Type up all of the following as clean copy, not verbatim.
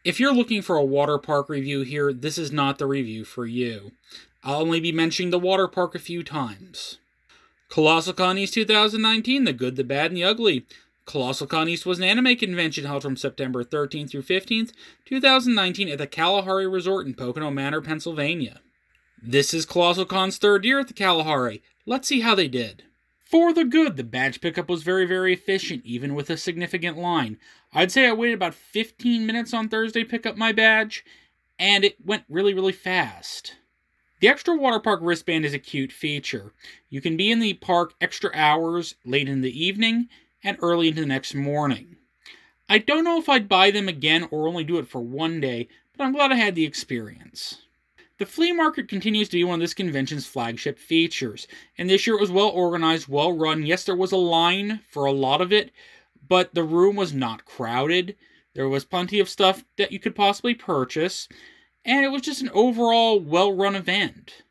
If you're looking for a water park review here, this is not the review for you. I'll only be mentioning the water park a few times. Colossalcon East 2019, The Good, the Bad, and the Ugly. Colossalcon East was an anime convention held from September 13th through 15th, 2019 at the Kalahari Resort in Pocono Manor, Pennsylvania. This is Colossalcon's third year at the Kalahari. Let's see how they did. For the good, the badge pickup was very efficient, even with a significant line. I'd say I waited about 15 minutes on Thursday to pick up my badge, and it went really fast. The extra water park wristband is a cute feature. You can be in the park extra hours late in the evening and early into the next morning. I don't know if I'd buy them again or only do it for one day, but I'm glad I had the experience. The flea market continues to be one of this convention's flagship features, and this year it was well organized, well run. Yes, there was a line for a lot of it, but the room was not crowded. There was plenty of stuff that you could possibly purchase, and it was just an overall well-run event.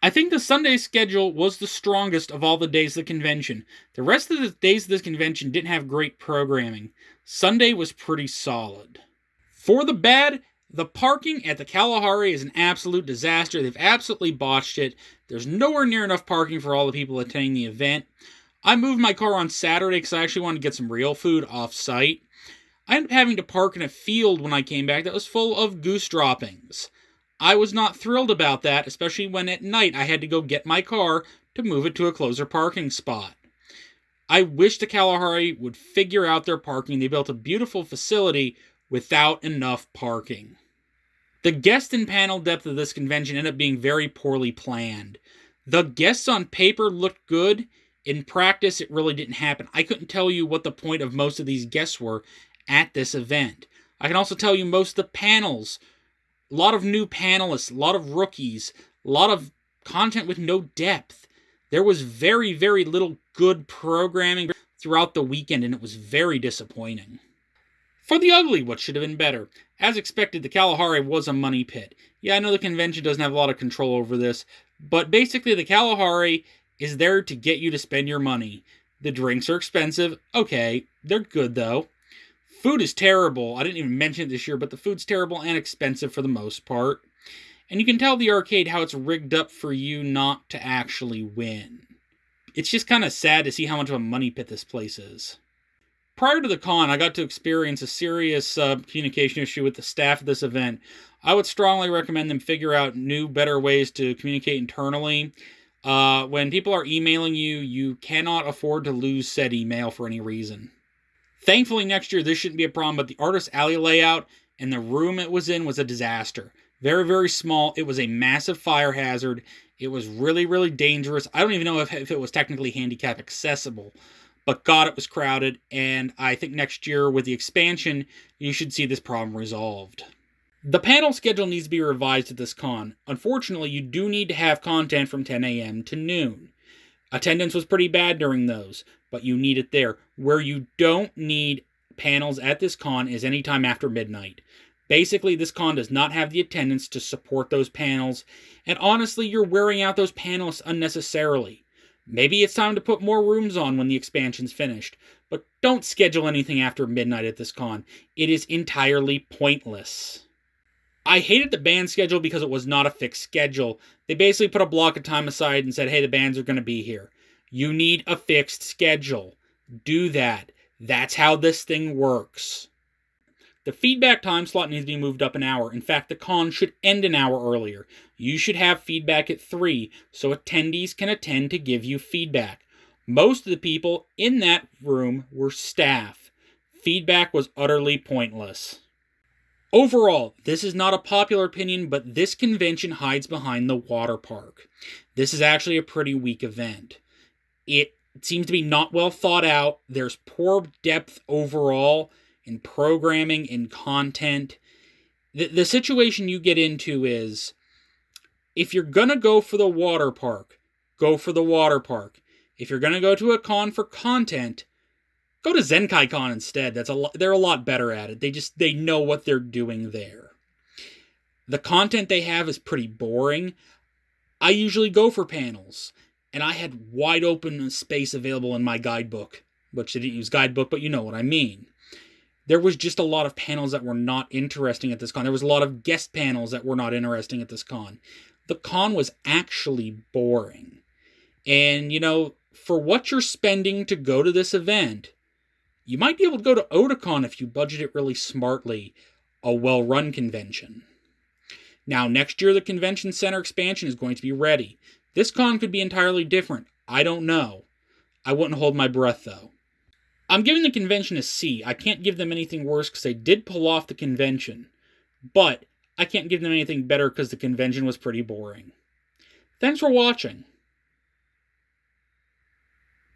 I think the Sunday schedule was the strongest of all the days of the convention. The rest of the days of this convention didn't have great programming. Sunday was pretty solid. For the bad, the parking at the Kalahari is an absolute disaster. They've absolutely botched it. There's nowhere near enough parking for all the people attending the event. I moved my car on Saturday because I actually wanted to get some real food off-site. I ended up having to park in a field when I came back that was full of goose droppings. I was not thrilled about that, especially when at night I had to go get my car to move it to a closer parking spot. I wish the Kalahari would figure out their parking. They built a beautiful facility without enough parking. The guest and panel depth of this convention ended up being very poorly planned. The guests on paper looked good. In practice, it really didn't happen. I couldn't tell you what the point of most of these guests were at this event. I can also tell you most of the panels, a lot of new panelists, a lot of rookies, a lot of content with no depth. There was very little good programming throughout the weekend, and it was very disappointing. For the ugly, what should have been better? As expected, the Kalahari was a money pit. Yeah, I know the convention doesn't have a lot of control over this, but basically the Kalahari is there to get you to spend your money. The drinks are expensive. Okay, they're good though. Food is terrible. I didn't even mention it this year, but the food's terrible and expensive for the most part. And you can tell the arcade how it's rigged up for you not to actually win. It's just kind of sad to see how much of a money pit this place is. Prior to the con, I got to experience a serious communication issue with the staff of this event. I would strongly recommend them figure out new, better ways to communicate internally. When people are emailing you, you cannot afford to lose said email for any reason. Thankfully, next year, this shouldn't be a problem, but the Artist Alley layout and the room it was in was a disaster. Very small. It was a massive fire hazard. It was really dangerous. I don't even know if it was technically handicap accessible. But God, it was crowded, and I think next year, with the expansion, you should see this problem resolved. The panel schedule needs to be revised at this con. Unfortunately, you do need to have content from 10 a.m. to noon. Attendance was pretty bad during those, but you need it there. Where you don't need panels at this con is anytime after midnight. Basically, this con does not have the attendance to support those panels, and honestly, you're wearing out those panelists unnecessarily. Maybe it's time to put more rooms on when the expansion's finished, but don't schedule anything after midnight at this con. It is entirely pointless. I hated the band schedule because it was not a fixed schedule. They basically put a block of time aside and said, hey, the bands are going to be here. You need a fixed schedule. Do that. That's how this thing works. The feedback time slot needs to be moved up an hour. In fact, the con should end an hour earlier. You should have feedback at 3, so attendees can attend to give you feedback. Most of the people in that room were staff. Feedback was utterly pointless. Overall, this is not a popular opinion, but this convention hides behind the water park. This is actually a pretty weak event. It seems to be not well thought out. There's poor depth overall in programming, in content. The situation you get into is, if you're going to go for the water park, go for the water park. If you're going to go to a con for content, go to Zenkai Con instead. They're a lot better at it. They know what they're doing there. The content they have is pretty boring. I usually go for panels, and I had wide open space available in my guidebook, which they didn't use guidebook, but you know what I mean. There was just a lot of panels that were not interesting at this con. There was a lot of guest panels that were not interesting at this con. The con was actually boring. And, for what you're spending to go to this event, you might be able to go to Otakon if you budget it really smartly, a well-run convention. Now, next year the convention center expansion is going to be ready. This con could be entirely different. I don't know. I wouldn't hold my breath, though. I'm giving the convention a C. I can't give them anything worse because they did pull off the convention. But I can't give them anything better because the convention was pretty boring. Thanks for watching.